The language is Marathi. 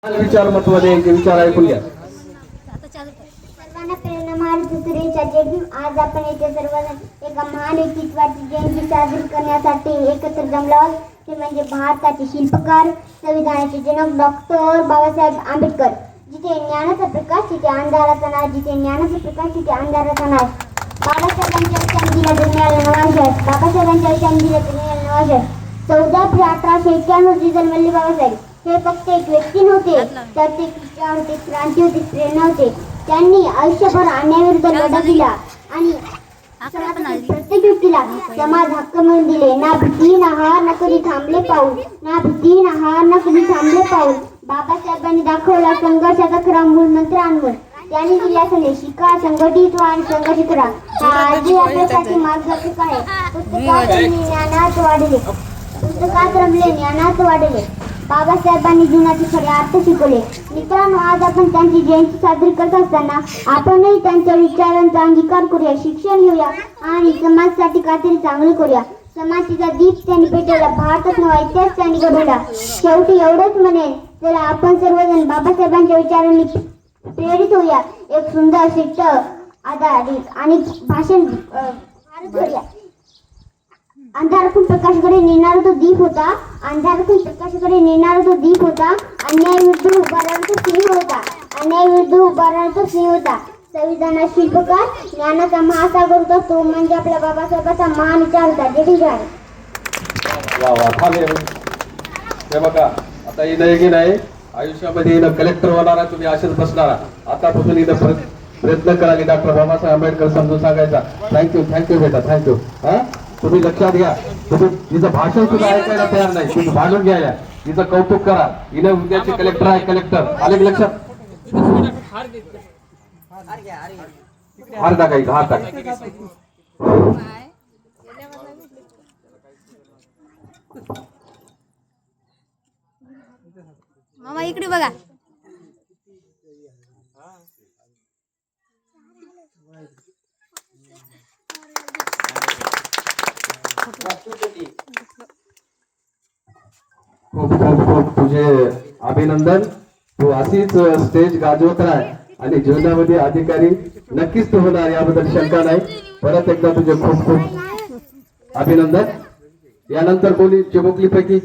विचार महत्वाचे विचार ऐकून घ्या. सर्वांना प्रेरणादायी दुसरीच्या जगी आज आपण येथे सर्वजण एका महान व्यक्तित्वाची जयंती साजरी करण्यासाठी एकत्र जमलो आहोत. ते म्हणजे भारताचे शिल्पकार, संविधानाचे जनक डॉक्टर बाबासाहेब आंबेडकर. जिथे ज्ञानाचा प्रकाश तिथे अंधाराचा नाश, जिथे ज्ञानाचा प्रकाश तिथे अंधाराचा नाश. बाबासाहेबांच्या विचारांनी दुनियाला नवा शहर, बाबासाहेबांच्या विचारांनी दुनियाला नवा शहर. 14 एप्रिल 1891 रोजी जन्मले बाबासाहेब. हे फक्त एक व्यक्ती नव्हते, तर ते विचार होते, क्रांती होती, प्रेरणा होते. त्यांनी आयुष्यभर अन्यायाविरुद्ध लढा दिला आणि प्रत्येक व्यक्तीला समाज हक्क मिळवून दिले. ना भीती ना हार ना कधी थांबले पाऊल, ना भीती ना हार ना कधी थांबले पाऊल. बाबासाहेबांनी दाखवला संघर्षाचा खरा मूळ मंत्र अनमोल. त्यांनी दिला संदेश शिका, संघटित व्हा आणि संघर्ष करा. हा आजही आपल्यासाठी मार्गदर्शक आहे. पुस्तकात ज्ञानात वाढले, पुस्तकात रमले, ज्ञानात वाढले. बाबासाहेबांनी जीवनाचे खरे अर्थ शिकवले. मित्रांनो, आज आपण त्यांची जयंती साजरी करत असताना आपणही त्यांच्या विचारांचा अंगीकार करूया, शिक्षण घेऊया आणि समाजासाठी काहीतरी चांगले करूया. समाजाचा दीप त्यांनी पेटवला, भारतात नवा इतिहास त्यांनी घडवला. शेवटी एवढंच म्हणेन, तर आपण सर्वजण बाबासाहेबांच्या विचारांनी प्रेरित होऊया. एक सुंदर शिष्ट आधारित आणि भाषण करूया. अंधारातून प्रकाशाकडे नेणारा तो दीप होता, अंधारातून प्रकाशाकडे नेणारा तो दीप होता. अन्यायाविरुद्ध उभारणारा तो सिंह होता, अन्यायाविरुद्ध उभारणारा तो सिंह होता. संविधानात शिल्पकार, ज्ञानाचा महासागर होता, तो म्हणजे आपल्या बाबासाहेबांचा महान विचार होता. जय जय. वा वा, थांबे. हे बघा, आता येणं की नाही आयुष्यामध्ये येणं कलेक्टर होणारा, तुम्ही असेच बसणारा. आतापासून इथं प्रयत्न करा की डॉक्टर बाबासाहेब आंबेडकर समजून सांगायचा. थँक्यू बेटा, थँक्यू. हा, तुम्ही लक्षात घ्या. तुम्ही तिचं भाषण सुद्धा ऐकायला तयार नाही, तुम्ही भांडून घ्यायला, तिचं कौतुक करा. हिनं उद्याचे कलेक्टर आहे, कलेक्टर आले की लक्षात. हार टाकायचं, हार टाकायचं. मामा इकडे बघा. खूप खूप खूप तुझे अभिनंदन. तू अशीच स्टेज गाजवत राह आणि जीवनामध्ये अधिकारी नक्कीच तू होणार, याबद्दल शंका नाही. परत एकदा तुझे खूप खूप अभिनंदन. यानंतर कोणी चिमुकली पैकी